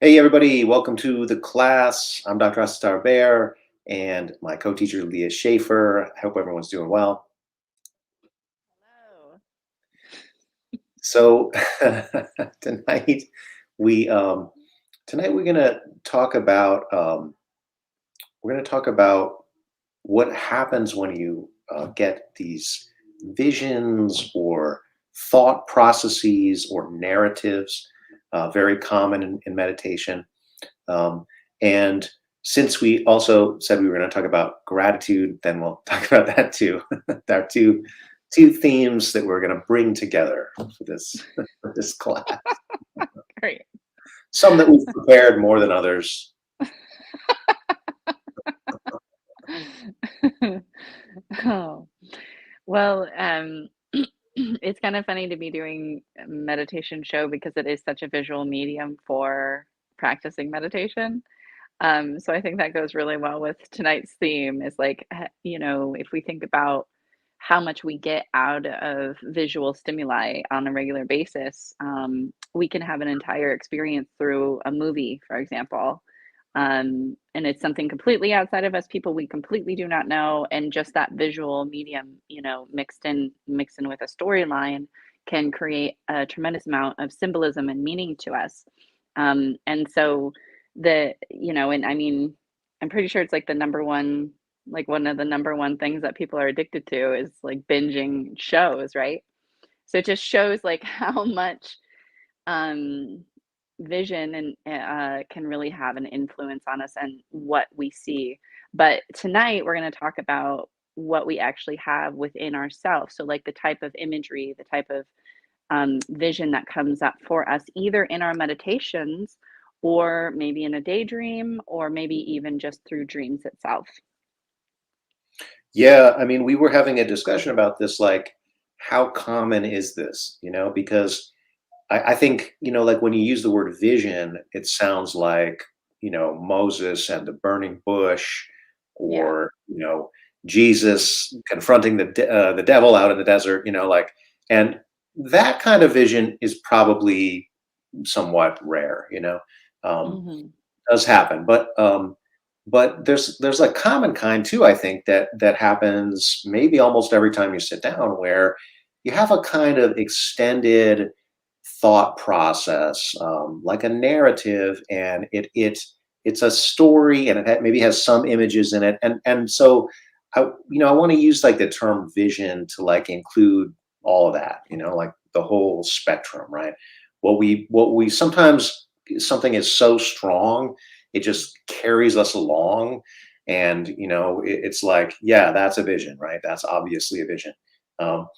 Hey everybody, welcome to the class. I'm Dr. Astar Bear and my co-teacher Leah Schaefer. I hope everyone's doing well. Hello. So tonight we tonight talk about we're gonna talk about what happens when you get these visions or thought processes or narratives, very common in meditation. Um, and since we also said we were going to talk about gratitude, then we'll talk about that too. There are two themes that we're going to bring together for this for this class. Great. Some that we've prepared more than others. Oh, well, it's kind of funny to be doing a meditation show because it is such a visual medium for practicing meditation. So I think that goes really well with tonight's theme is like, if we think about how much we get out of visual stimuli on a regular basis, we can have an entire experience through a movie, for example. And it's something completely outside of us, people we completely do not know, and just that visual medium, mixed in with a storyline can create a tremendous amount of symbolism and meaning to us. And so and I mean, I'm pretty sure it's like the number one, like one of the number one things that people are addicted to is like binging shows, right? So it just shows like how much um, vision and can really have an influence on us and what we see. But tonight we're going to talk about what we actually have within ourselves. So, like the type of imagery, the type of vision that comes up for us, either in our meditations or maybe in a daydream, or maybe even just through dreams itself. Yeah, I mean, we were having a discussion about this, like, how common is this? Because I think, like when you use the word vision, it sounds like, Moses and the burning bush, Yeah. or, Jesus confronting the devil out in the desert, like, and that kind of vision is probably somewhat rare, um, Hmm. does happen, but there's a common kind too. I think that happens maybe almost every time you sit down, where you have a kind of extended thought process, like a narrative, and it's a story, and maybe has some images in it, and so I want to use like the term vision to like include all of that, like the whole spectrum, right? What we sometimes something is so strong, it just carries us along, and it's like, yeah, that's a vision, right? That's obviously a vision. um,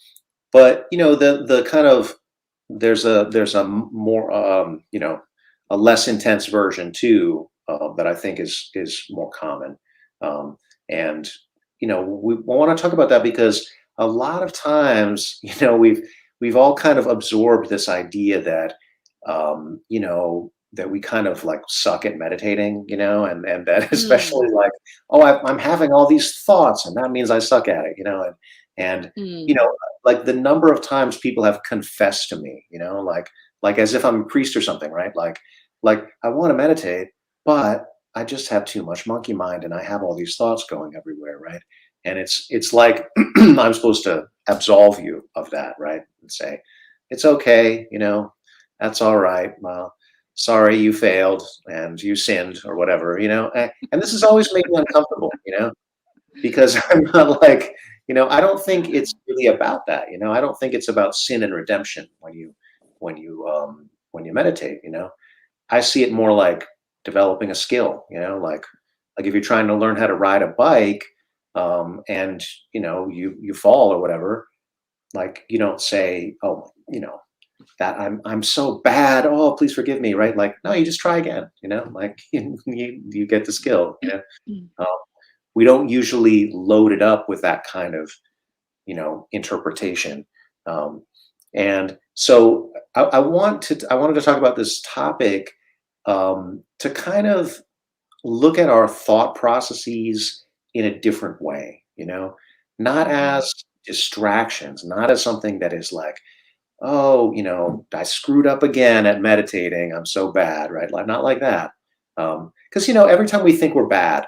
but the kind of there's a more a less intense version too, that I think is more common. um, and we want to talk about that because a lot of times we've all kind of absorbed this idea that that we kind of like suck at meditating, and that Mm, especially like, oh, I'm having all these thoughts and that means I suck at it, and you mm, know like the number of times people have confessed to me, like as if I'm a priest or something, right? Like I want to meditate, but I just have too much monkey mind and I have all these thoughts going everywhere, right? And it's like I'm supposed to absolve you of that, right? And say, it's okay, that's all right. Well, sorry you failed and you sinned or whatever, and this has always made me uncomfortable, because I'm not like, I don't think it's really about that. I don't think it's about sin and redemption when you meditate. I see it more like developing a skill. Like if you're trying to learn how to ride a bike, and you fall or whatever, like you don't say, oh, that I'm so bad. Oh, please forgive me, right? Like, no, you just try again. Like you get the skill. mm. Um, we don't usually load it up with that kind of interpretation. um, and so I wanted to talk about this topic, to kind of look at our thought processes in a different way, not Mhm. as distractions, not as something that is like, oh, I screwed up again at meditating. I'm so bad, right? Like not like that. Because every time we think we're bad,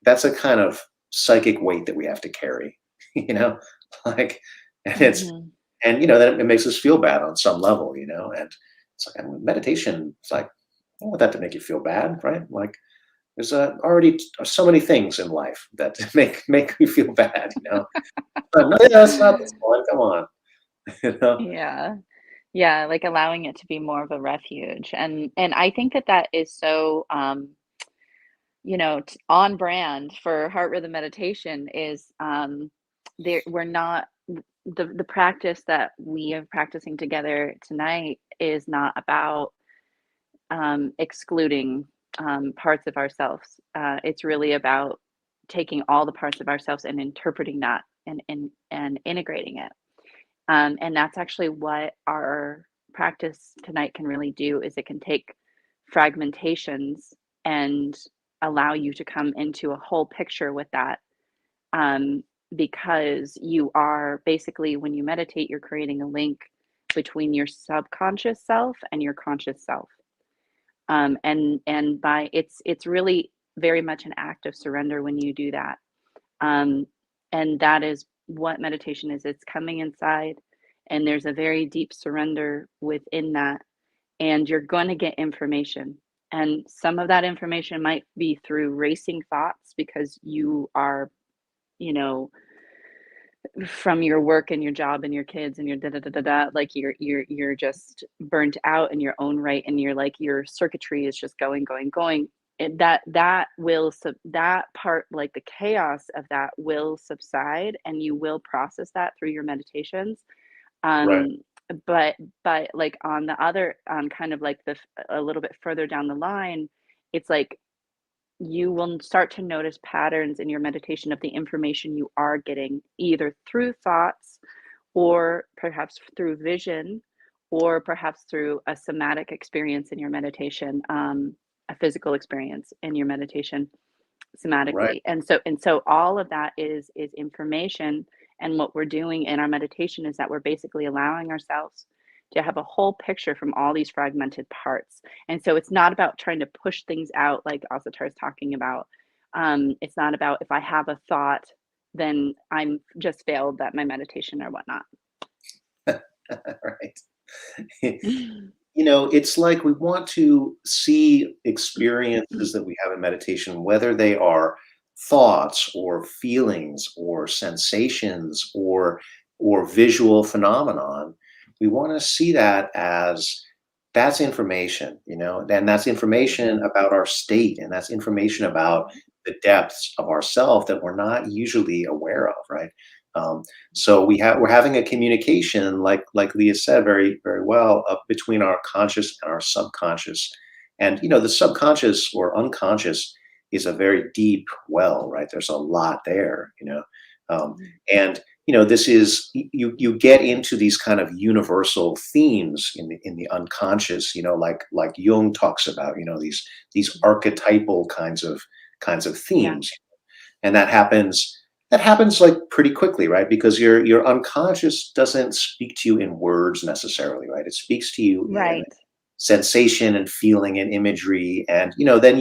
that's a kind of psychic weight that we have to carry. you know, like, and it's Mhm. and then it makes us feel bad on some level, and it's like meditation. It's like I don't want that to make you feel bad, right? Like there's already so many things in life that make me feel bad, No, yeah, that's not this one. Come on, you know. Yeah. Yeah, like allowing it to be more of a refuge. And I think that that is so on brand for heart rhythm meditation is there we're not the practice that we are practicing together tonight is not about excluding parts of ourselves. It's really about taking all the parts of ourselves and interpreting that and integrating it. And that's actually what our practice tonight can really do is it can take fragmentations and allow you to come into a whole picture with that. Um, because you are basically, when you meditate, you're creating a link between your subconscious self and your conscious self. And by it's really very much an act of surrender when you do that. Um, and that is what meditation is. It's coming inside, and there's a very deep surrender within that. And you're going to get information. And some of that information might be through racing thoughts because you are, you know, from your work and your job and your kids and your da da da da da, like you're just burnt out in your own right, and you're like your circuitry is just going, going, going. And that part, like the chaos of that, will subside, and you will process that through your meditations. Right, Um, but like on the other, on kind of like a little bit further down the line, it's like you will start to notice patterns in your meditation of the information you are getting, either through thoughts or perhaps through vision or perhaps through a somatic experience in your meditation, a physical experience in your meditation right, somatically. And so all of that is information. And what we're doing in our meditation is that we're basically allowing ourselves to have a whole picture from all these fragmented parts. And so it's not about trying to push things out like Asatar is talking about. It's not about, if I have a thought, then I'm just failed at my meditation or whatnot. right. It's like we want to see experiences that we have in meditation, whether they are thoughts or feelings or sensations or visual phenomenon. We want to see that as that's information, and that's information about our state, and that's information about the depths of ourself that we're not usually aware of, right? So we're having a communication, like Leah said very very well, between our conscious and our subconscious, and the subconscious or unconscious is a very deep well, right? There's a lot there, and this is you get into these kind of universal themes in the unconscious, like Jung talks about, these archetypal kinds of Yeah. themes, and that happens like pretty quickly, right? Because your unconscious doesn't speak to you in words necessarily, right? It speaks to you in Right. sensation and feeling and imagery, and then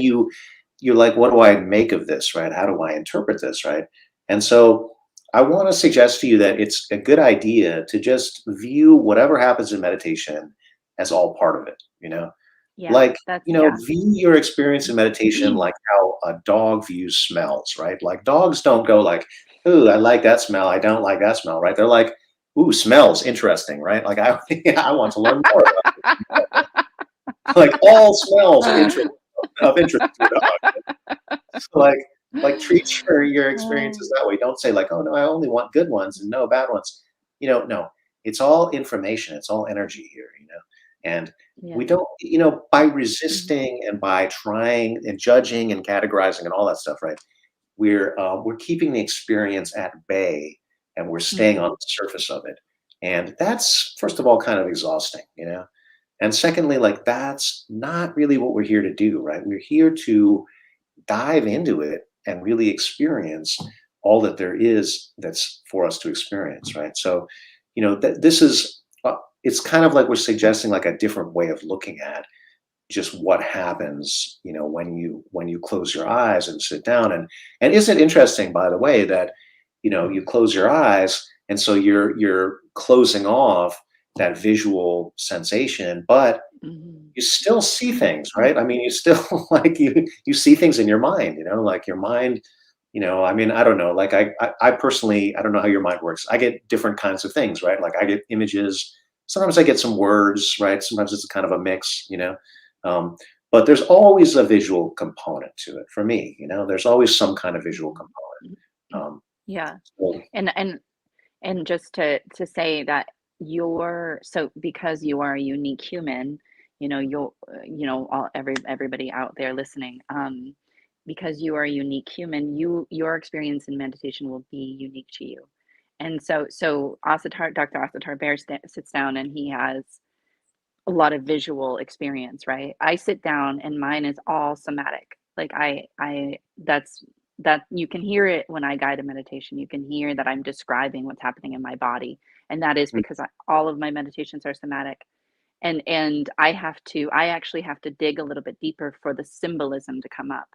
you're like, what do I make of this, right? How do I interpret this, right? And so I want to suggest to you that it's a good idea to just view whatever happens in meditation as all part of it, Yeah. like, That's, yeah. view your experience in meditation like how a dog views smells, right? Like dogs don't go like, "Ooh, I like that smell. I don't like that smell," right? They're like, "Ooh, smells interesting," right? Like I, I want to learn more about it. Like all smells are of interest to a dog. So like treat your Oh, experiences that way. Don't say like, "Oh no, I only want good ones and no bad ones." No, it's all information. It's all energy here, and we yeah. don't, by resisting and by trying and judging and categorizing and all that stuff, right? We're keeping the experience at bay, and we're staying on Mhm. the surface of it, and that's first of all kind of exhausting, and secondly, like that's not really what we're here to do, right? We're here to dive into it and really experience all that there is that's for us to experience, right? So, this is it's kind of like we're suggesting like a different way of looking at just what happens, when you close your eyes and sit down. And isn't it interesting, by the way, that you close your eyes, and so you're closing off that visual sensation, but Mhm. you still see things, right? I mean, you still like you see things in your mind, like your mind, I mean, I don't know, like I personally, I don't know how your mind works. I get different kinds of things, right? Like I get images, sometimes I get some words, right? Sometimes it's kind of a mix, um, but there's always a visual component to it for me, there's always some kind of visual Mhm. component. Mhm. Um, Yeah, so, and just to say that you're so because you are a unique human, you'll all everybody out there listening, because you are a unique human, your experience in meditation will be unique to you. And so Asatar Dr. Asatar Bear sits down and he has a lot of visual experience, right? I sit down and mine is all somatic. Like I that you can hear it when I guide a meditation. You can hear that I'm describing what's happening in my body. And that is mm, because all of my meditations are somatic. And I actually have to dig a little bit deeper for the symbolism to come up,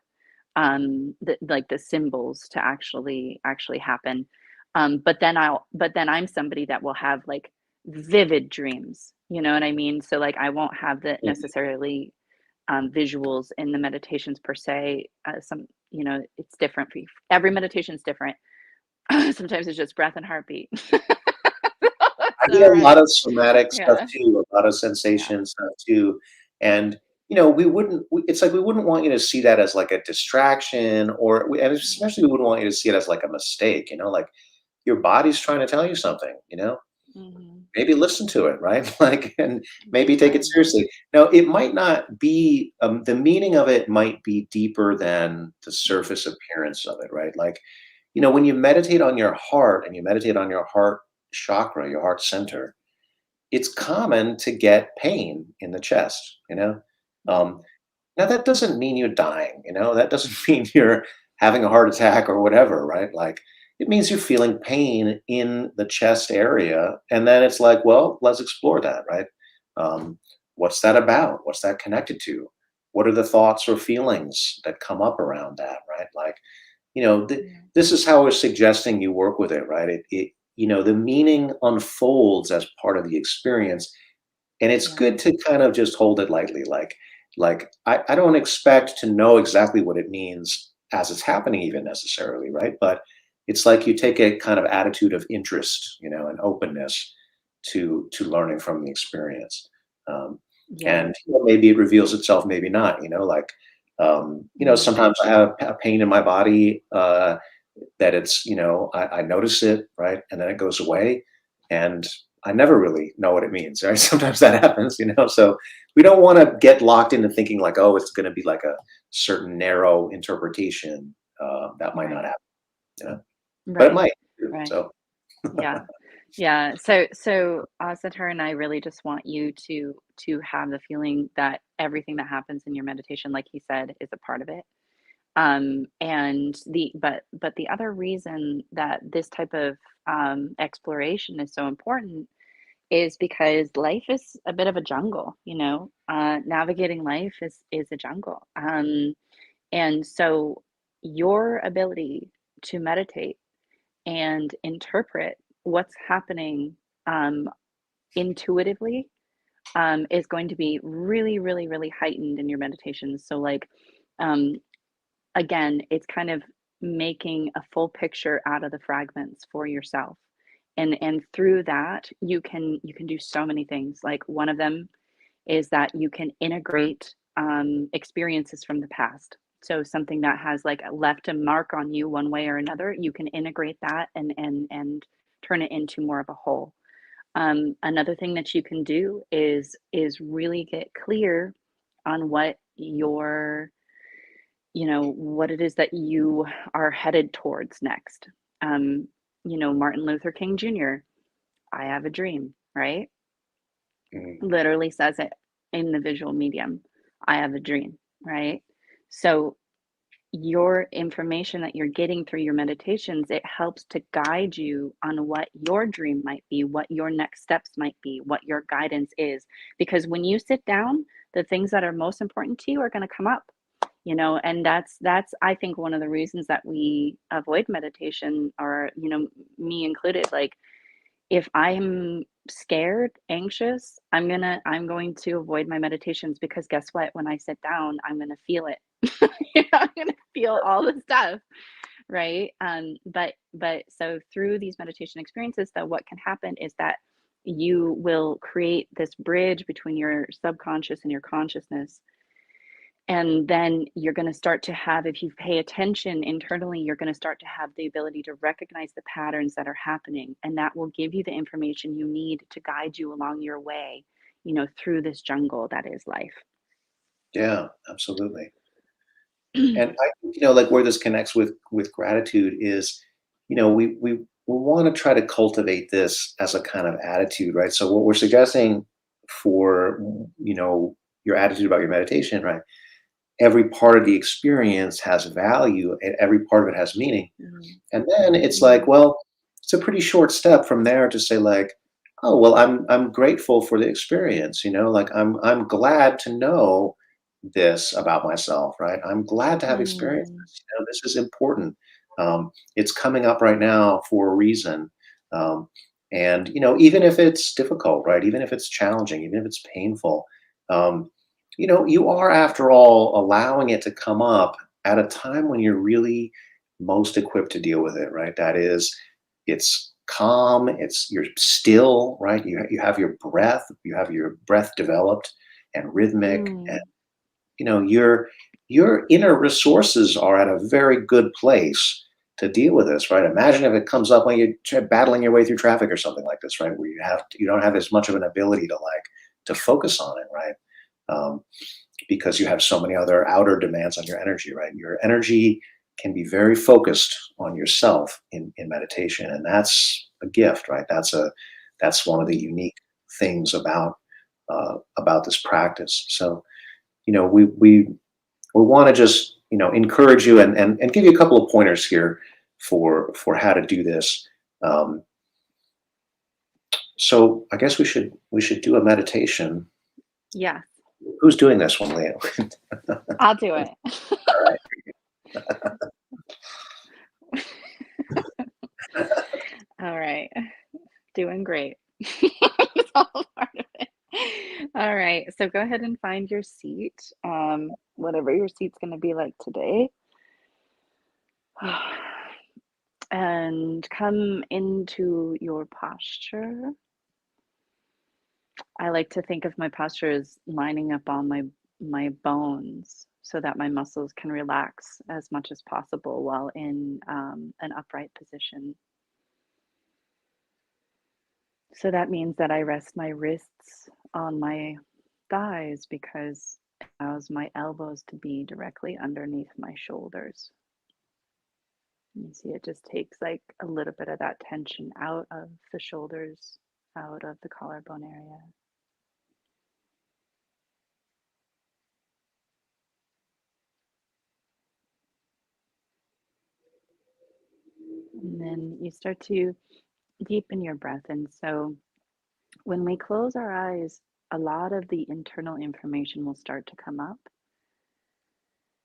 like the symbols to actually happen. But then I'm somebody that will have like vivid dreams. You know what I mean? So like I won't have the mm. necessarily visuals in the meditations per se. It's different for every meditation is different. Sometimes it's just breath and heartbeat. I It's get all a lot right. of somatic stuff Yeah. too, a lot of Yeah. sensation stuff too, and, it's like we wouldn't want you to see that as, like, a distraction, and especially we wouldn't want you to see it as, like, a mistake, like, your body's trying to tell you something, Mm-hmm. maybe listen to it, right? Like, and maybe take it Right. seriously. Now, it might not be, the meaning of it might be deeper than the surface appearance of it, right? Like, when you meditate on your heart and you meditate on your heart chakra, your heart center, it's common to get pain in the chest, Um, now that doesn't mean you're dying, that doesn't mean you're having a heart attack or whatever, right? Like it means you're feeling pain in the chest area. And then it's like, well, let's explore that, right? Um, what's that about? What's that connected to? What are the thoughts or feelings that come up around that, right? Like, Yeah. this is how we're suggesting you work with it, right? The meaning unfolds as part of the experience, and it's Yeah. good to kind of just hold it lightly. Like I don't expect to know exactly what it means as it's happening, even necessarily, right? But it's like you take a kind of attitude of interest, and openness to learning from the experience. Um, Yeah. and maybe it reveals itself, maybe not. Like Mm. sometimes I have a pain in my body. That it's, I notice it, right? And then it goes away. And I never really know what it means, right? Sometimes that happens, So we don't want to get locked into thinking like, oh, it's going to be like a certain narrow interpretation. That might not Right. happen, but it Right. might. Too, Right. so Yeah. Yeah. So Satar and I really just want you to have the feeling that everything that happens in your meditation, like he said, is a part of it. And but the other reason that this type of exploration is so important is because life is a bit of a jungle, navigating life is a jungle. And so your ability to meditate and interpret what's happening um, intuitively is going to be really, really, really heightened in your meditations. So, like, um, again, it's kind of making a full picture out of the fragments for yourself. And through that, you can do so many things. Like one of them is that you can integrate experiences from the past. So something that has like left a mark on you one way or another, you can integrate that and turn it into more of a whole. Another thing that you can do is really get clear on what it is that you are headed towards next. Um, Martin Luther King Jr., I have a dream, right? mm, Literally says it in the visual medium. I have a dream, right? So your information that you're getting through your meditations, it helps to guide you on what your dream might be, what your next steps might be, what your guidance is. Because when you sit down, the things that are most important to you are going to come up, and that's I think one of the reasons that we avoid meditation, or me included. Like, if I'm scared, anxious, I'm going to avoid my meditations, because guess what? When I sit down, I'm gonna feel it. I'm gonna feel all the stuff, right? But so through these meditation experiences, though, what can happen is that you will create this bridge between your subconscious and your consciousness, and then you're going to start to have, if you pay attention internally, you're going to start to have the ability to recognize the patterns that are happening. And that will give you the information you need to guide you along your way, through this jungle that is life. Yeah, absolutely. And I think, like where this connects with gratitude is, we want to try to cultivate this as a kind of attitude, right? So what we're suggesting for, your attitude about your meditation, right? Every part of the experience has value and every part of it has meaning. Mhm, And then it's like, mhm, well, it's a pretty short step from there to say like, oh, well, I'm grateful for the experience, like I'm glad to know this about myself, right? I'm glad to have experienced mm, this. This is important. It's coming up right now for a reason. Um, and even if it's difficult, right? Even if it's challenging, even if it's painful, um, you are, after all, allowing it to come up at a time when you're really most equipped to deal with it, right? That is, it's calm, you're still, right? You have your breath developed and rhythmic, and mm, your inner resources are at a very good place to deal with this, right? Imagine if it comes up when you're battling your way through traffic or something like this, right? Where you don't have as much of an ability to focus on it, right? Um, because you have so many other outer demands on your energy, right? Your energy can be very focused on yourself in meditation, and that's a gift, right? That's one of the mm. unique things about this practice. So we want to just encourage you and give you a couple of pointers here for how to do this. Um, so I guess we should do a meditation. Yes, Who's doing this one, Leo? I'll do it. All right. All right. Doing great. It's all part of it. All right. So go ahead and find your seat, whatever your seat's going to be like today. And come into your posture. I like to think of my posture as lining up all my bones so that my muscles can relax as much as possible while in an upright position. So that means that I rest my wrists on my thighs, because it allows my elbows to be directly underneath my shoulders. You see, it just takes like a little bit of that tension out of the shoulders, out of the collarbone area. And then you start to deepen your breath. And so when we close our eyes, a lot of the internal information will start to come up.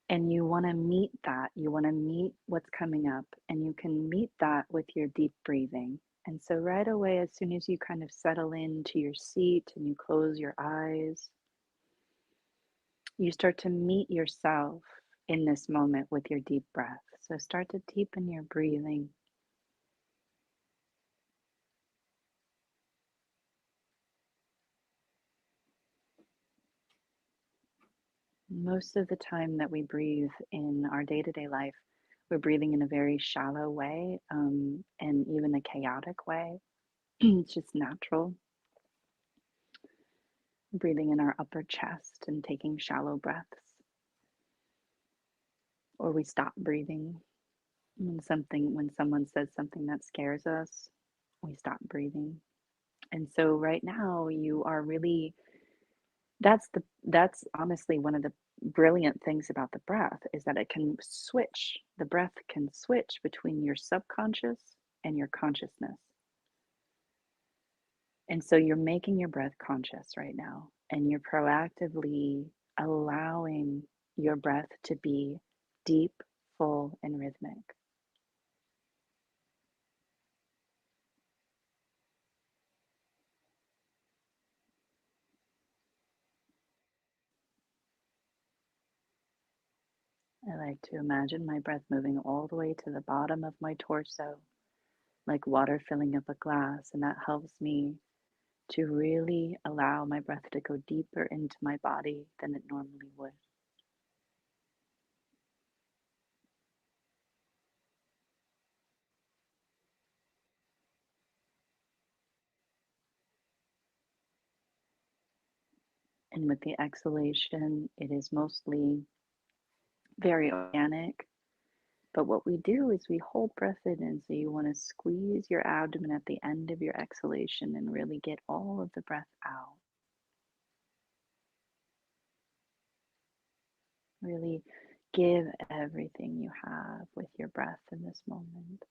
And you want to meet that. You want to meet what's coming up, and you can meet that with your deep breathing. And so, right away, as soon as you kind of settle into your seat and you close your eyes, you start to meet yourself in this moment with your deep breath. So, start to deepen your breathing. Most of the time that we breathe in our day to day life, we're breathing in a very shallow way, and even a chaotic way. It's just natural. Breathing in our upper chest and taking shallow breaths. Or we stop breathing when someone says something that scares us, we stop breathing. And so right now you are really That's honestly one of the brilliant things about the breath is that the breath can switch between your subconscious and your consciousness. And so you're making your breath conscious right now, and you're proactively allowing your breath to be deep, full, and rhythmic. I like to imagine my breath moving all the way to the bottom of my torso, like water filling up a glass, and that helps me to really allow my breath to go deeper into my body than it normally would. And with the exhalation, it is mostly very organic. But what we do is we hold breath in, and so you want to squeeze your abdomen at the end of your exhalation and really get all of the breath out. Really give everything you have with your breath in this moment.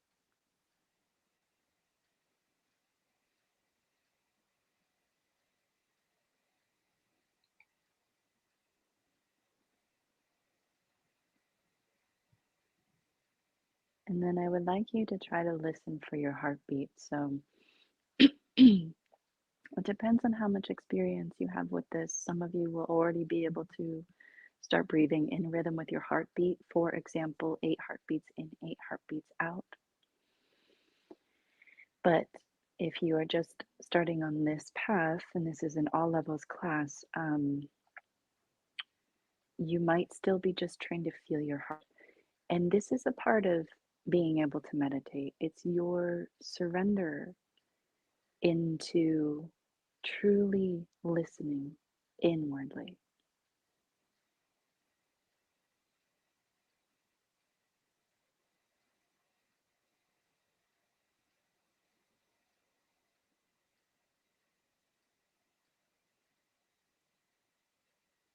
And then I would like you to try to listen for your heartbeat. So it depends on how much experience you have with this. Some of you will already be able to start breathing in rhythm with your heartbeat. For example, 8 heartbeats in, 8 heartbeats out. But if you are just starting on this path, and this is an all levels class, you might still be just trying to feel your heart. And this is a part of being able to meditate. It's your surrender into truly listening inwardly.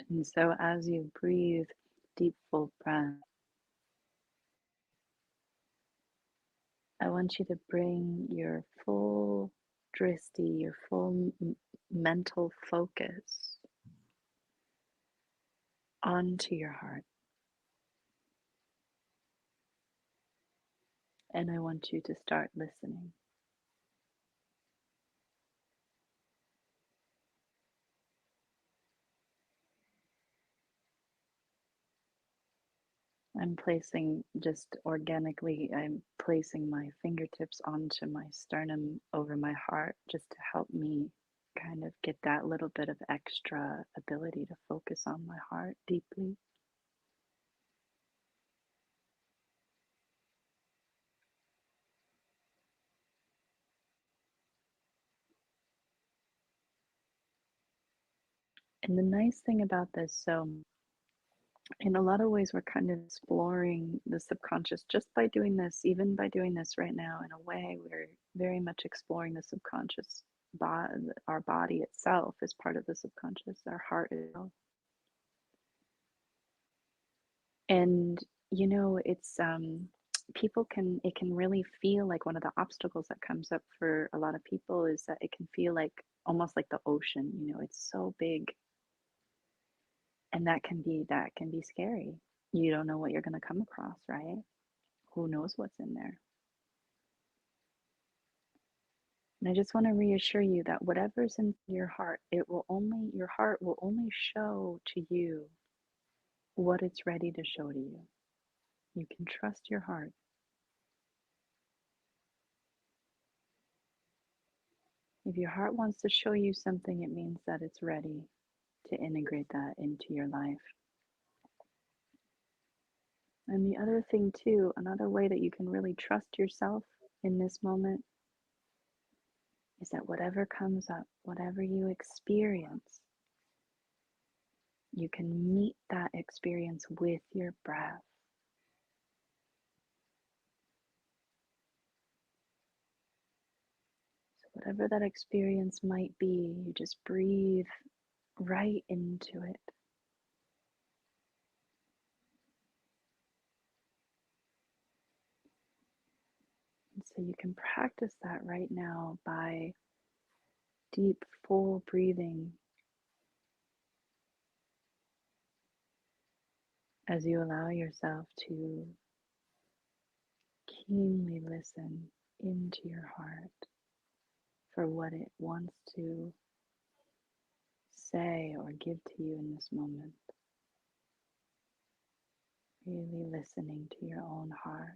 And so as you breathe deep, full breath, I want you to bring your full drishti, your full mental focus onto your heart. And I want you to start listening. I'm placing my fingertips onto my sternum over my heart just to help me kind of get that little bit of extra ability to focus on my heart deeply. And the nice thing about this, so in a lot of ways, we're kind of exploring the subconscious just by doing this, even by doing this right now. In a way, we're very much exploring the subconscious. Our body itself is part of the subconscious, our heart itself. And it's people can it can really feel like one of the obstacles that comes up for a lot of people is that it can feel like almost like the ocean, it's so big, and that can be scary. You don't know what you're going to come across, right? Who knows what's in there? And I just want to reassure you that whatever's in your heart, your heart will only show to you what it's ready to show to you. You can trust your heart. If your heart wants to show you something, it means that it's ready to integrate that into your life. And the other thing, too, another way that you can really trust yourself in this moment is that whatever comes up, whatever you experience, you can meet that experience with your breath. So, whatever that experience might be, you just breathe right into it. And so you can practice that right now by deep, full breathing as you allow yourself to keenly listen into your heart for what it wants to say or give to you in this moment. Really listening to your own heart.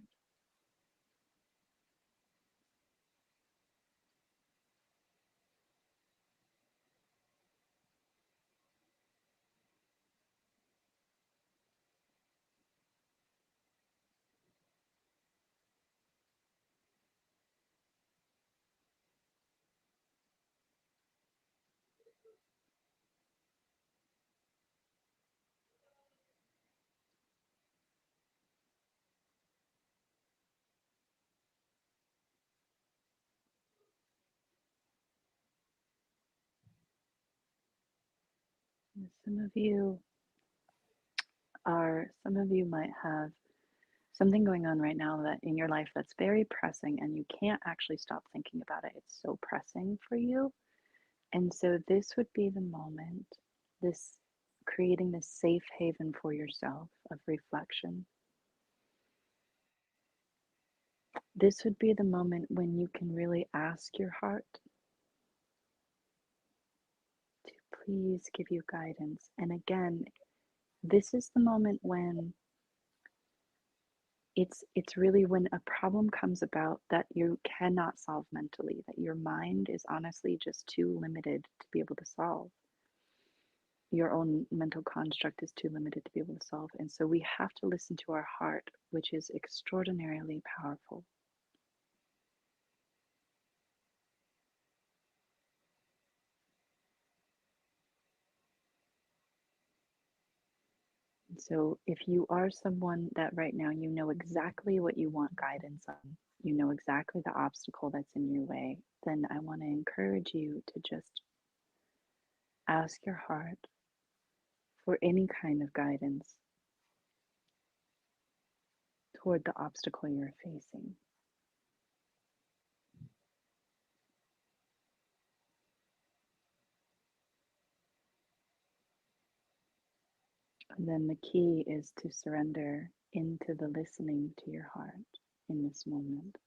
Some of you might have something going on right now that in your life that's very pressing and you can't actually stop thinking about it. It's so pressing for you. And so this would be the moment, this creating this safe haven for yourself of reflection. This would be the moment when you can really ask your heart to please give you guidance. And again, this is the moment when it's really when a problem comes about that you cannot solve mentally, that your mind is honestly just too limited to be able to solve. Your own mental construct is too limited to be able to solve. And so we have to listen to our heart, which is extraordinarily powerful. And so if you are someone that right now you know exactly what you want guidance on, you know exactly the obstacle that's in your way, then I want to encourage you to just ask your heart for any kind of guidance toward the obstacle you're facing. And then the key is to surrender into the listening to your heart in this moment.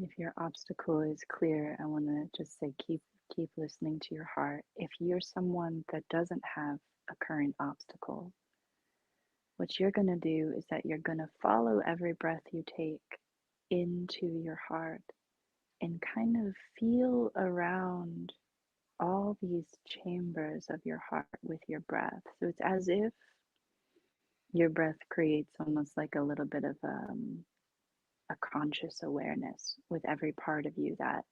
If your obstacle is clear, I want to just say keep listening to your heart. If you're someone that doesn't have a current obstacle, what you're going to do is that you're going to follow every breath you take into your heart and kind of feel around all these chambers of your heart with your breath. So it's as if your breath creates almost like a little bit of a conscious awareness with every part of you that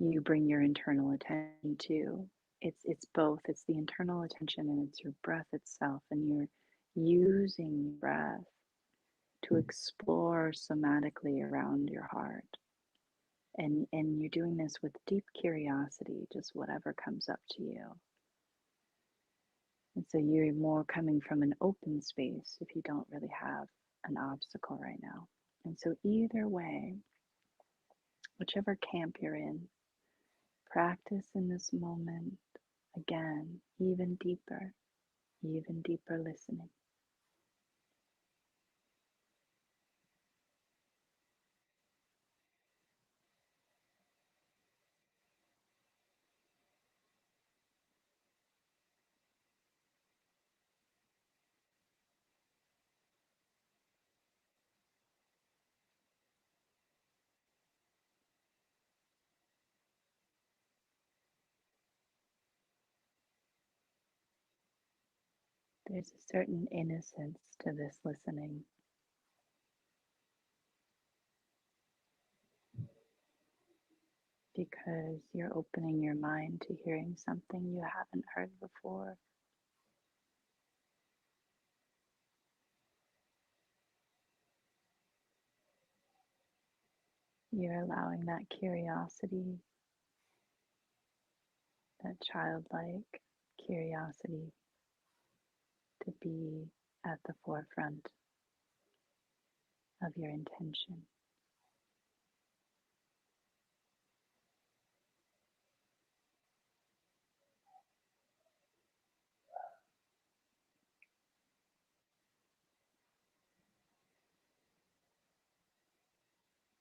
you bring your internal attention to. It's both. It's the internal attention and it's your breath itself, and you're using your breath to explore somatically around your heart. And you're doing this with deep curiosity, just whatever comes up to you. And so you're more coming from an open space if you don't really have an obstacle right now. And so either way, whichever camp you're in, practice in this moment again, even deeper listening. There's a certain innocence to this listening. because you're opening your mind to hearing something you haven't heard before. You're allowing that curiosity, that childlike curiosity, to be at the forefront of your intention.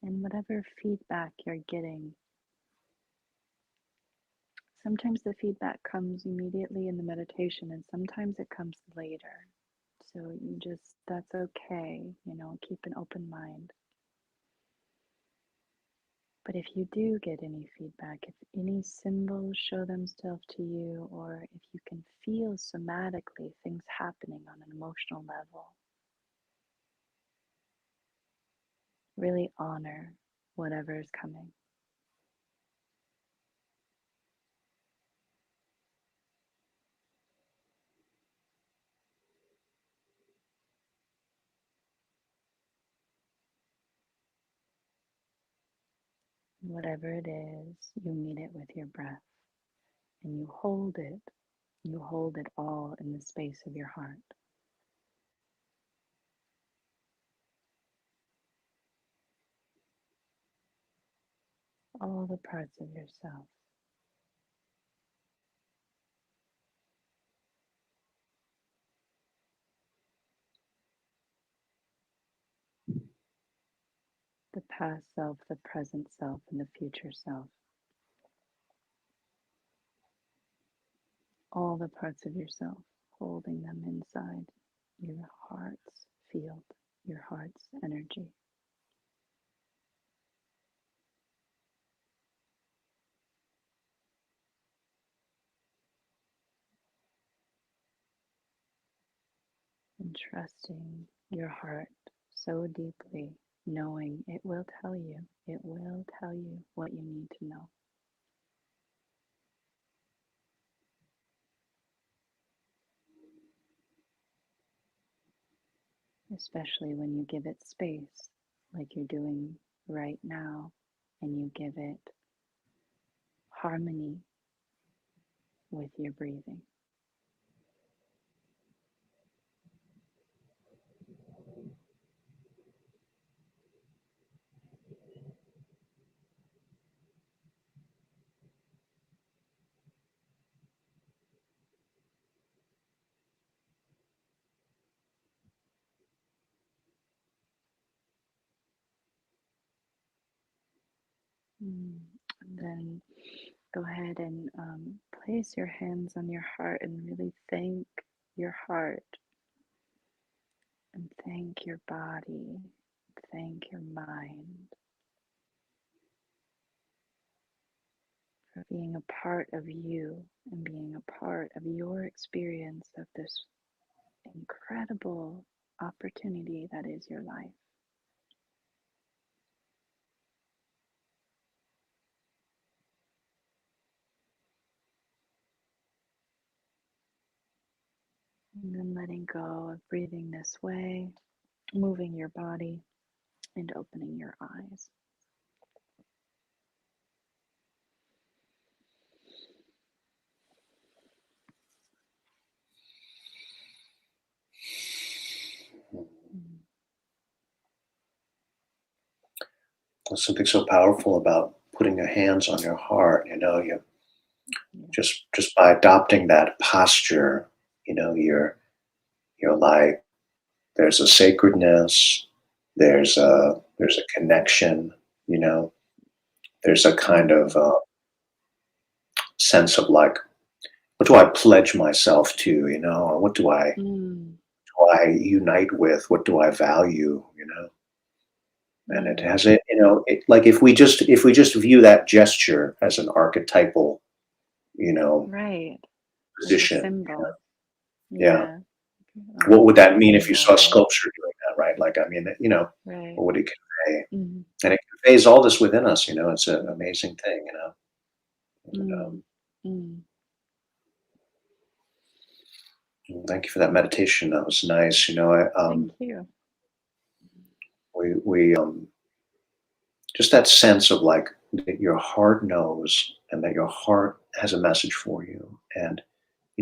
And whatever feedback you're getting, sometimes the feedback comes immediately in the meditation, and sometimes it comes later. So that's okay, keep an open mind. But if you do get any feedback, if any symbols show themselves to you, or if you can feel somatically things happening on an emotional level, really honor whatever is coming. Whatever it is, you meet it with your breath and you hold it. You hold it all in the space of your heart. All the parts of yourself. The past self, the present self, and the future self. All the parts of yourself, holding them inside your heart's field, your heart's energy. And trusting your heart so deeply, knowing it will tell you what you need to know. Especially when you give it space, like you're doing right now, and you give it harmony with your breathing. And then go ahead and place your hands on your heart and really thank your heart and thank your body, thank your mind for being a part of you and being a part of your experience of this incredible opportunity that is your life. And then letting go of breathing this way, moving your body, and opening your eyes. There's something so powerful about putting your hands on your heart. You Yeah. just by adopting that posture, you're like, there's a sacredness, there's a connection, you know, there's a kind of sense of like, what do I pledge myself to, or Mm, do I unite with, what do I value, and it mm, has it, like if we just view that gesture as an archetypal, you know, right. Like a position, symbol. yeah. Yeah. What would that mean if you saw Symbol. sculpture doing that, right? Like, I mean, Right. what would it convey? Mhm. And it conveys all this within us, it's an amazing thing, And, Mm. Mm. thank you for that meditation. That was nice. Thank you. We just that sense of like that your heart knows and that your heart has a message for you. And,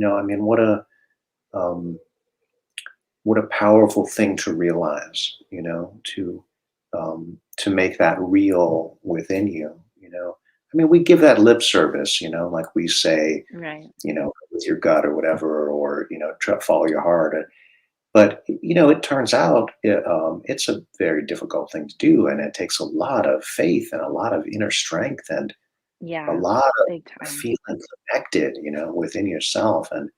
I mean, um, what a powerful thing to realize, to make that real within you. I mean, we give that lip service, like we say, Right. with your gut or whatever, or, follow your heart. But, it turns out it's a very difficult thing to do. And it takes a lot of faith and a lot of inner strength and a Yeah. lot Big of time. feeling connected, within yourself. And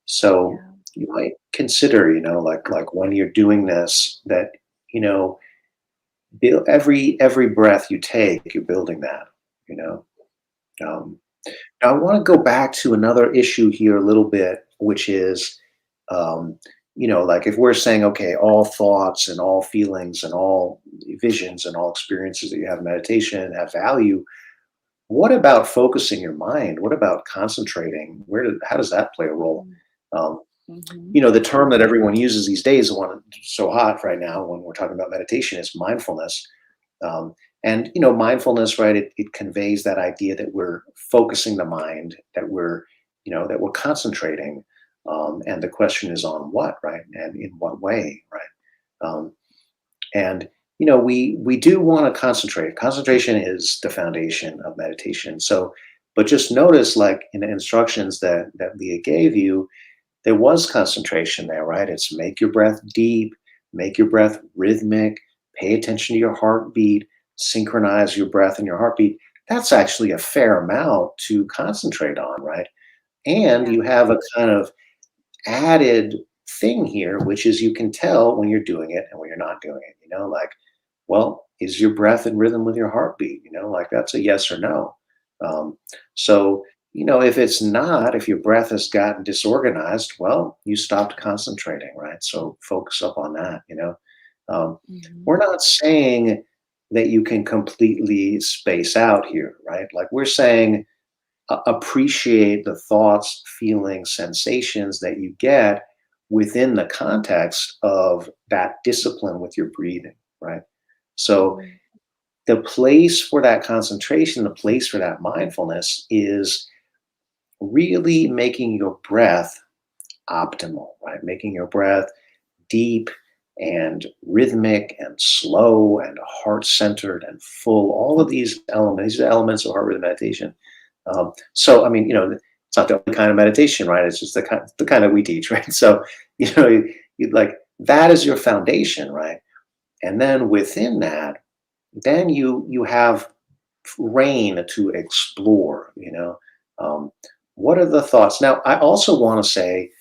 so Yeah. you might consider, like when you're doing this, that, you know, every breath you take, you're building that, you know. Um, Now I want to go back to another issue here a little bit, which is, um, like if we're saying, okay, all thoughts and all feelings and all visions and all experiences that you have in meditation have value. What about focusing your mind? What about concentrating? How does that play a role? Mm. Um, Mhm. the term that everyone uses these days, the one that's so hot right now when we're talking about meditation, is mindfulness. Um, and mindfulness, right? It conveys that idea that we're focusing the mind, that we're concentrating, and the question is on what, right? And in what way, right? And we do want to concentrate. Concentration is the foundation of meditation. So, but just notice, like in the instructions that Leah gave you, there was concentration there, right? It's make your breath deep, make your breath rhythmic, pay attention to your heartbeat, synchronize your breath and your heartbeat. That's actually a fair amount to concentrate on, right? And Yeah. you have a kind of added thing here, which is you can tell when you're doing it and when you're not doing it, like, well, is your breath in rhythm with your heartbeat? Like that's a yes or no. Um, so, if it's not, if your breath has gotten disorganized, well, you stopped concentrating, right? So focus up on that. Um, Mhm. we're not saying that you can completely space out here, right? Like we're saying, appreciate the thoughts, feelings, sensations that you get within the context of that discipline with your breathing, right? So Mhm. the place for that concentration, the place for that mindfulness is really making your breath optimal, right? Making your breath deep and rhythmic and slow and heart centered and full. All of these are elements of heart rhythm meditation. So, I mean, it's not the only kind of meditation, right? It's just the kind that we teach, right? So, you like that is your foundation, right? And then within that, then you have reign to explore. Um, what are the thoughts? Now, I also want to say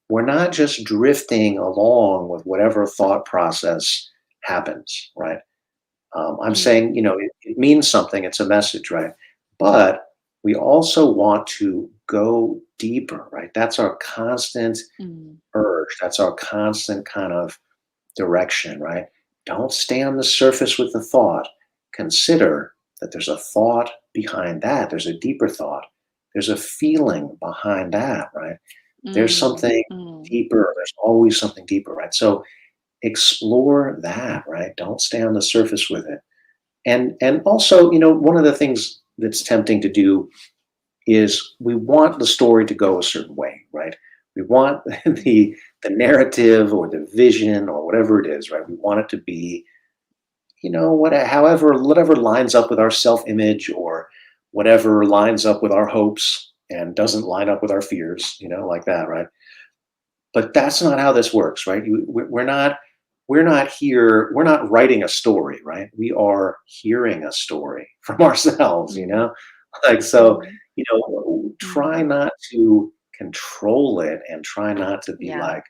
we're not just drifting along with whatever thought process happens, right? I'm Mm. saying, it means something, it's a message, right? But we also want to go deeper, right? That's our constant Mm. urge. That's our constant kind of direction, right? Don't stay on the surface with the thought. Consider that there's a thought behind that. There's a deeper thought. There's a feeling behind that, right? There's Mm. something Mm. deeper. There's always something deeper, right? So explore that, right? Don't stay on the surface with it. And also, one of the things that's tempting to do is we want the story to go a certain way, right? We want Mhm. the narrative or the vision or whatever it is, right? We want it to be, whatever lines up with our self-image or whatever lines up with our hopes and doesn't line up with our fears, like that, right? But that's not how this works, right? We're not here, we're not writing a story, right? We are hearing a story from ourselves, Mhm. like, so, Mhm. try Mhm. not to control it and try not to be Yeah. like,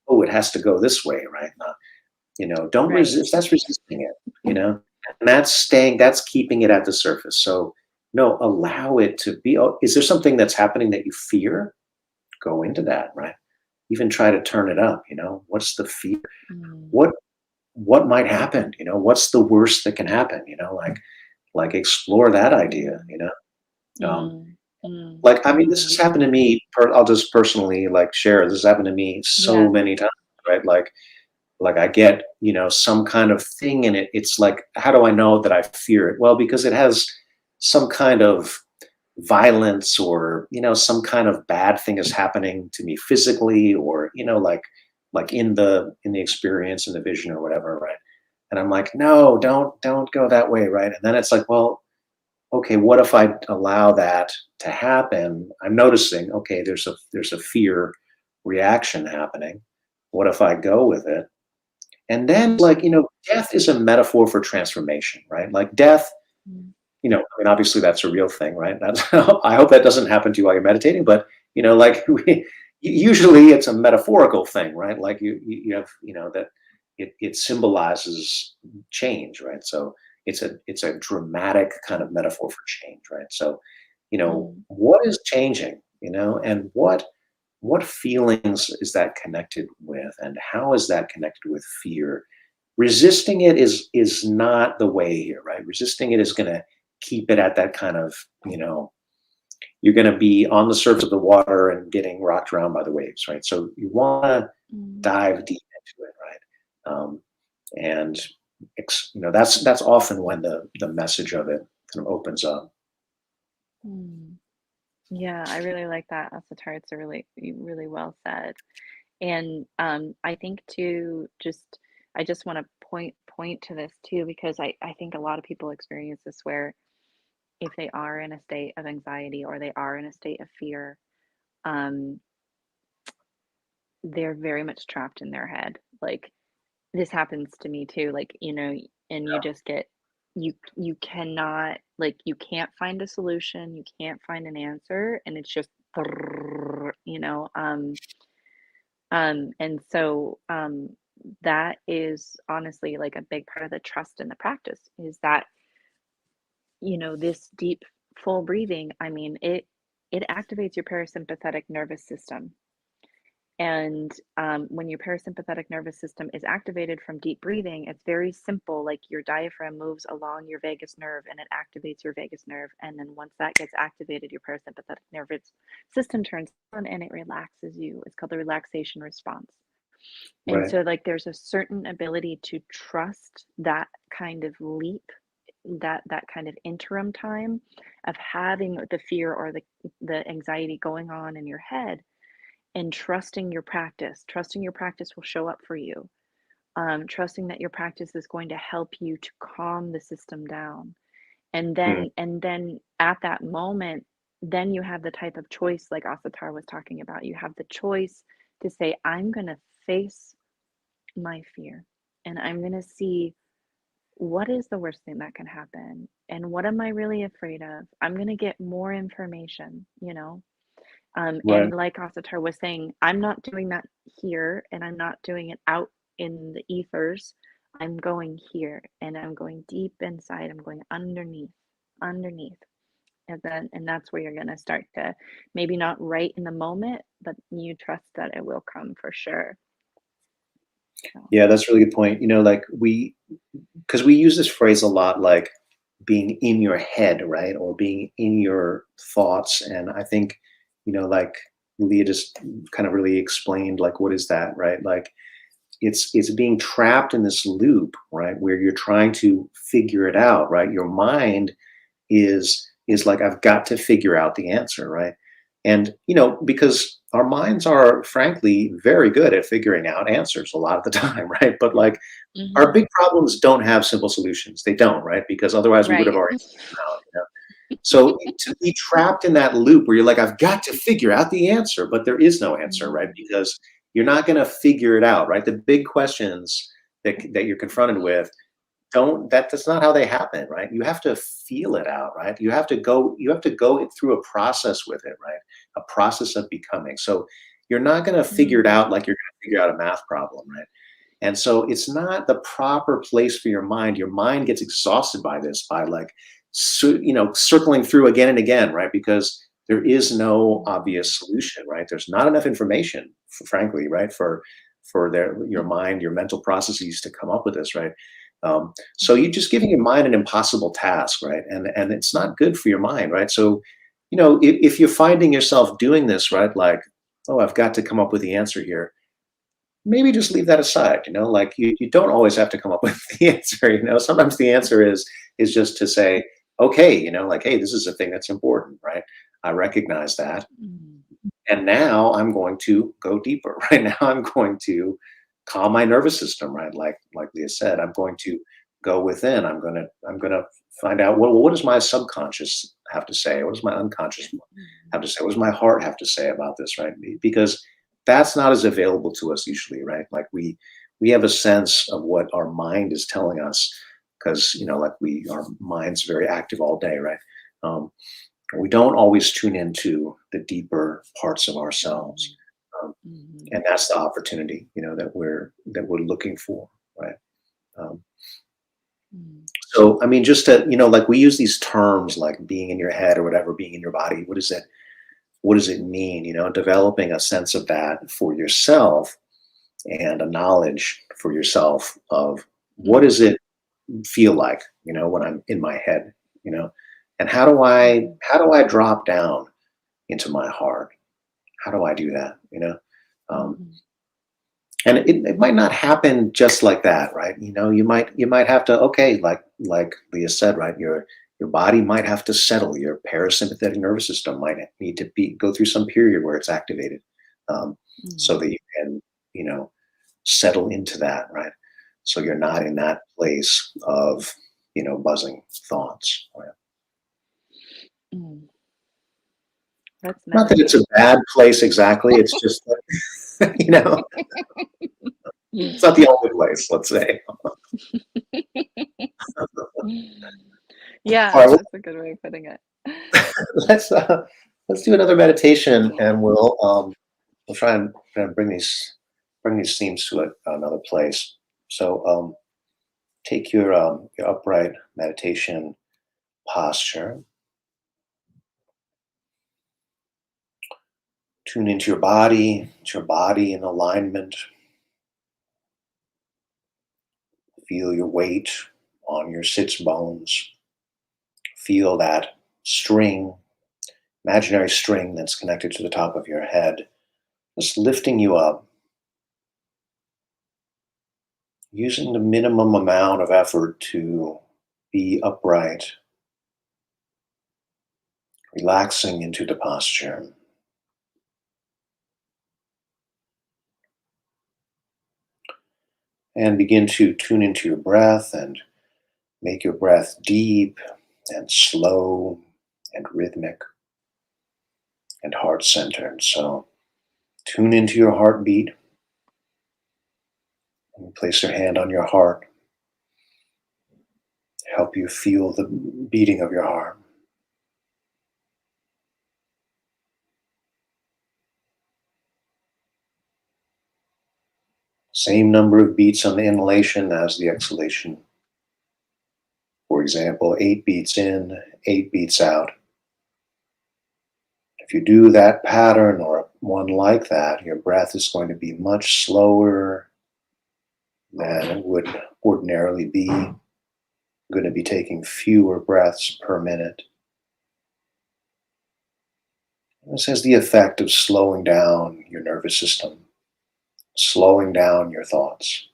oh, it has to go this way, right? Not, don't Right. resist, that's resisting it, and that's keeping it at the surface. So no, allow it to be. Oh, is there something that's happening that you fear? Go into that, right? even try to turn it up, what's the fear? mm, What what might happen? What's the worst that can happen? Like explore that idea, mm, Um, mm, mm, like, I mean, this has mm. happened to me. I'll just personally like share. This has happened to me so Yeah. many times, right? Like I get, some kind of thing in it. It's like, how do I know that I fear it? Well, because it has some kind of violence, or some kind of bad thing is happening to me physically, or like in the experience, in the vision, or whatever, right? And I'm like, no, don't go that way, right? And then it's like, well, okay, what if I allow that to happen? I'm noticing, okay, there's a fear reaction happening. What if I go with it? And then, like, death is a metaphor for transformation, right? Like death, Mm, I mean, obviously that's a real thing, right? That's, I hope that doesn't happen to you while you're meditating, but like usually it's a metaphorical thing, right? Like you have, that it symbolizes change, right? So it's a dramatic kind of metaphor for change, right? So, mm, what is changing, and what feelings is that connected with, and how is that connected with fear? Resisting it is not the way here, right? Resisting it is going to keep it at that kind of, you're going to be on the surface of the water and getting rocked around by the waves, right? So you want to mm, dive deep into it, right? And that's often when the message of it kind of opens up. mm. Yeah, I really like that, Asatar. It's a really well said. And I think too, I just want to point to this too, because I think a lot of people experience this where if they are in a state of anxiety or they are in a state of fear, um, they're very much trapped in their head. Like this happens to me too, like, and you just get you cannot like you can't find a solution, you can't find an answer, and it's just and so that is honestly like a big part of the trust in the practice is that, this deep full breathing, I mean, it activates your parasympathetic nervous system. And when your parasympathetic nervous system is activated from deep breathing, it's very simple. Like your diaphragm moves along your vagus nerve and it activates your vagus nerve. And then once that gets activated, your parasympathetic nervous system turns on and it relaxes you. It's called the relaxation response. And Right. so, like, there's a certain ability to trust that kind of leap, that kind of interim time of having the fear or the anxiety going on in your head and trusting your practice will show up for you, trusting that your practice is going to help you to calm the system down, and Mm, then at that moment, then you have the type of choice like Asatar was talking about. You have the choice to say, I'm going to face my fear and I'm going to see what is the worst thing that can happen and what am I really afraid of. I'm going to get more information, right. and like Asatar was saying, I'm not doing that here and I'm not doing it out in the ethers. I'm going here and I'm going deep inside. I'm going underneath. And that's where you're going to start to maybe not right in the moment, but you trust that it will come for sure. So, Yeah, that's a really good point. Like because we use this phrase a lot, like being in your head, right? Or being in your thoughts. And I think, like Leah just kind of really explained, like, what is that, right? Like it's being trapped in this loop, right? Where you're trying to figure it out, right? Your mind is like, I've got to figure out the answer, right? And because our minds are frankly very good at figuring out answers a lot of the time, right? But like our hmm big problems don't have simple solutions. They don't, right? Because otherwise we would have right. already figured them out. So to be trapped in that loop where you're like, I've got to figure out the answer, but there is no answer, right? Mm, Because you're not going to figure it out, right? The big questions that you're confronted with, that's not how they happen, right? You have to feel it out, right? You have to go through a process with it, right? A process of becoming. So you're not going to figure it mm, out like you're going to figure out a math problem, right? And so it's not the proper place for your mind. Your mind gets exhausted by this, by like, circling through again and again, right? Because there is no mm, obvious solution, right? There's not enough information frankly, right? For your mind, your mental processes to come up with this, right? So you're just giving your mind an impossible task, right? And it's not good for your mind, right? So, if you're finding yourself doing this, right, like, oh, I've got to come up with the answer here, maybe just leave that aside. Like, you don't always have to come up with the answer. Sometimes the answer is just to say, okay, like, hey, this is a thing that's important, right? I recognize that, Mm. and now I'm going to go deeper. Right now, I'm going to calm my nervous system. Right, like Leah said, I'm going to go within. I'm gonna find out, what does my subconscious have to say? What does my unconscious have to say? What does my heart have to say about this? Right, because that's not as available to us usually. Right, like we have a sense of what our mind is telling us, because like our mind's very active all day. Right. Um, we don't always tune into the deeper parts of ourselves, Mhm. um, Mhm. and that's the opportunity, that we're looking for, right? um, Mm. so I mean, just to, like, we use these terms like being in your head or whatever, being in your body. What does it mean? Developing a sense of that for yourself, and a knowledge for yourself of, what Mm. does it feel like, when I'm in my head, and how do I drop down into my heart? How do I do that? Um, Mhm. and it might not happen just like that, right? You might have to, okay, like Leah said, right? Your body might have to settle. Your parasympathetic nervous system might need to go through some period where it's activated, so Mhm. that you can, you know settle into that, right? So you're not in that place of, buzzing thoughts. Right? Mm. That's Not that it's nice. a bad place exactly. It's just that, it's not the only place, let's say. All Yeah, right, that's a good way of putting it. let's uh, let's do another meditation, and we'll try and bring these themes to another place. So, take your upright meditation posture. Tune into your body in alignment. Feel your weight on your sits bones. Feel that string, imaginary string that's connected to the top of your head, just lifting you up, using the minimum amount of effort to be upright, relaxing into the posture. And begin to tune into your breath and make your breath deep and slow and rhythmic and heart centered. So tune into your heartbeat and place your hand on your heart. Help you feel the beating of your heart. Same number of beats on the inhalation as the exhalation. For example, 8 beats in, 8 beats out. If you do that pattern or one like that, your breath is going to be much slower than it would ordinarily be. You're going to be taking fewer breaths per minute. This has the effect of slowing down your nervous system, slowing down your thoughts.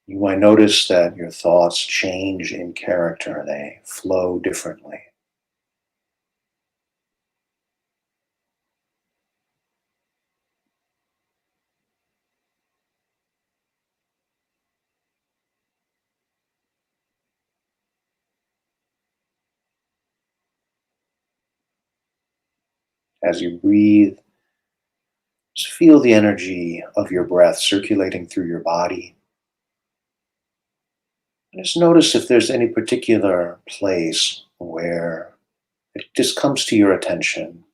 You might notice that your thoughts change in character, they flow differently. As you breathe, just feel the energy of your breath circulating through your body. Just notice if there's any particular place where it just comes to your attention.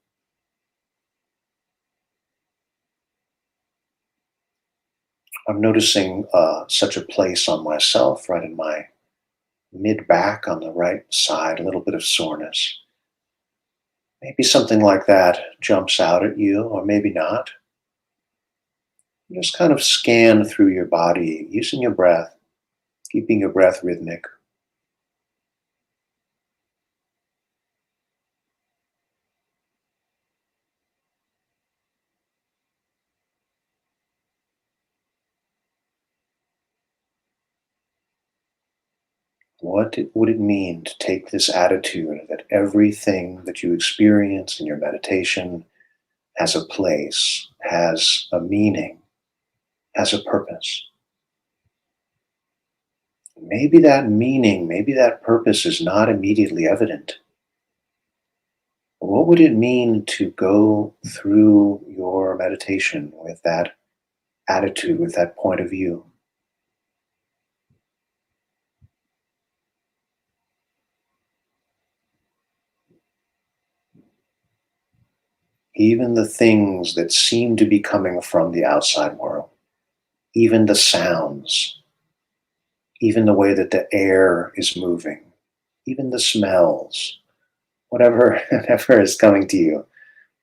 I'm noticing such a place on myself, right in my mid back on the right side, a little bit of soreness. Maybe something like that jumps out at you, or maybe not. Just kind of scan through your body using your breath, keeping your breath rhythmic. Would it mean to take this attitude that everything that you experience in your meditation has a place, has a meaning, has a purpose? Maybe that meaning, maybe that purpose is not immediately evident. What would it mean to go through your meditation with that attitude, with that point of view? Even the things that seem to be coming from the outside world, even the sounds, even the way that the air is moving, even the smells, whatever, whatever is coming to you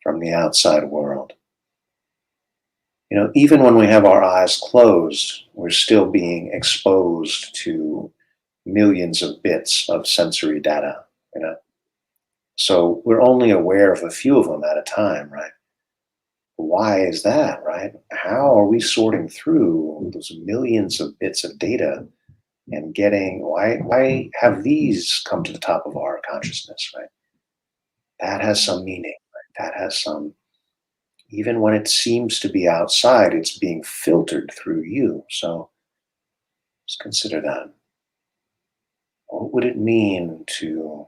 from the outside world. Even when we have our eyes closed, we're still being exposed to millions of bits of sensory data, you know. So we're only aware of a few of them at a time, right? Why is that, right? How are we sorting through those millions of bits of data and getting why have these come to the top of our consciousness, right? That has some meaning, right? That has some, even when it seems to be outside, it's being filtered through you. So just consider that. What would it mean to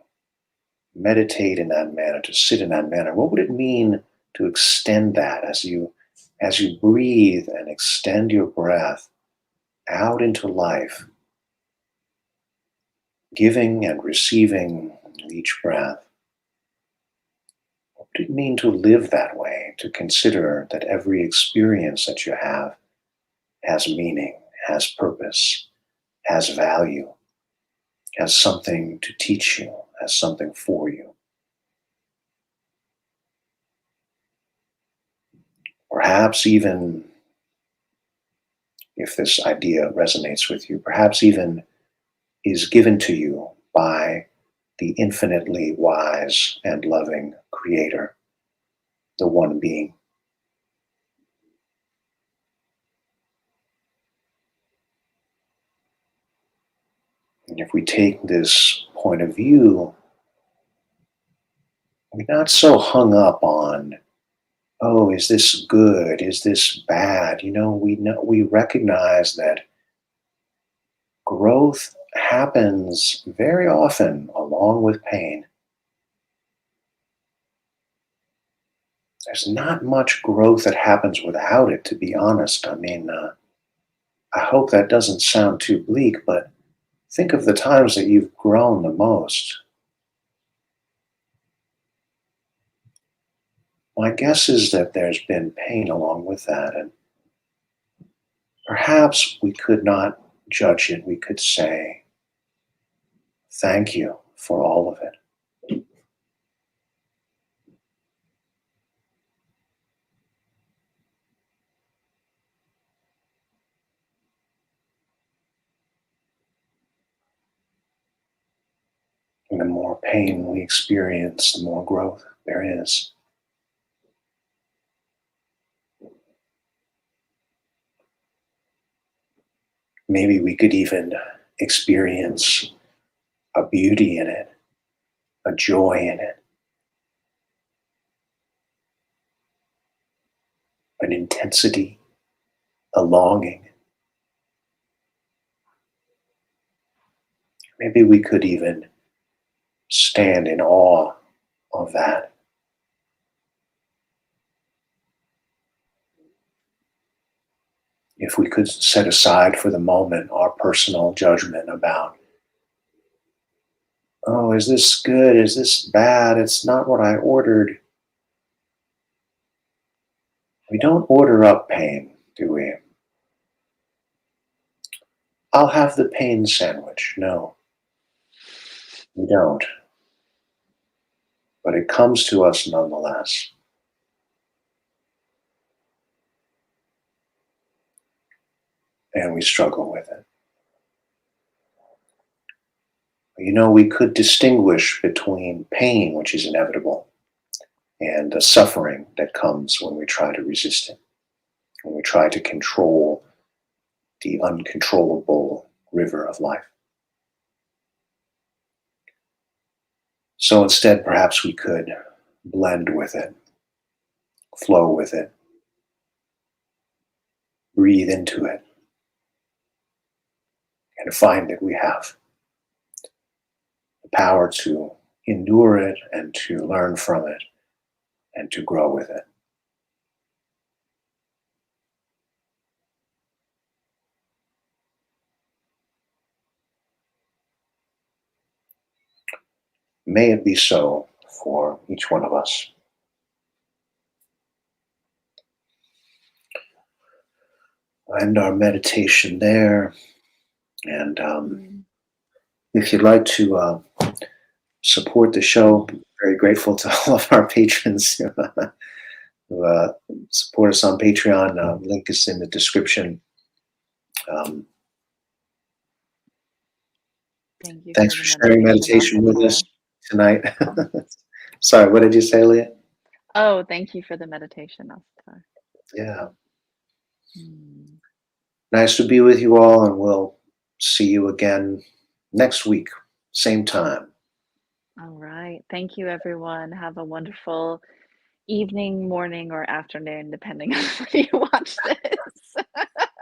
meditate in that manner, to sit in that manner? What would it mean to extend that as you breathe and extend your breath out into life, giving and receiving each breath? What would it mean to live that way, to consider that every experience that you have has meaning, has purpose, has value, has something to teach you, has something for you? Perhaps even, if this idea resonates with you, perhaps even is given to you by the infinitely wise and loving Creator, the one being. And if we take this point of view, we're not so hung up on, oh, is this good? Is this bad? We recognize that growth happens very often along with pain. There's not much growth that happens without it, to be honest. I mean, I hope that doesn't sound too bleak, but think of the times that you've grown the most. My guess is that there's been pain along with that, and perhaps we could not judge it. We could say, thank you for all of it. And the more pain we experience, the more growth there is. Maybe we could even experience a beauty in it, a joy in it, an intensity, a longing. Maybe we could even stand in awe of that. If we could set aside for the moment our personal judgment about, oh, is this good? Is this bad? It's not what I ordered. We don't order up pain, do we? I'll have the pain sandwich. No. We don't, but it comes to us nonetheless. And we struggle with it. We could distinguish between pain, which is inevitable, and the suffering that comes when we try to resist it, when we try to control the uncontrollable river of life. So instead, perhaps we could blend with it, flow with it, breathe into it, and find that we have the power to endure it and to learn from it and to grow with it. May it be so for each one of us. End our meditation there. And if you'd like to support the show, I'm very grateful to all of our patrons who support us on Patreon. Link is in the description. Um, Thank you Thanks for for the sharing meditation, meditation with us Oscar. tonight. Sorry, what did you say, Leah? Oh, thank you for the meditation, Oscar. Yeah. Mm. Nice to be with you all, and we'll see you again next week, same time. All right. Thank you, everyone. Have a wonderful evening, morning, or afternoon, depending on when you watch this.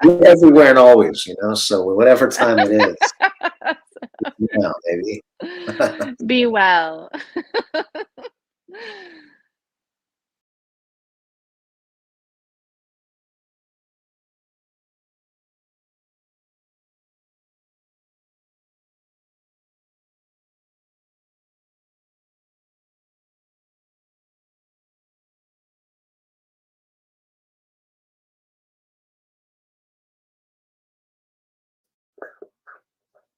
We're everywhere and always, so whatever time it is, now, baby. Be well.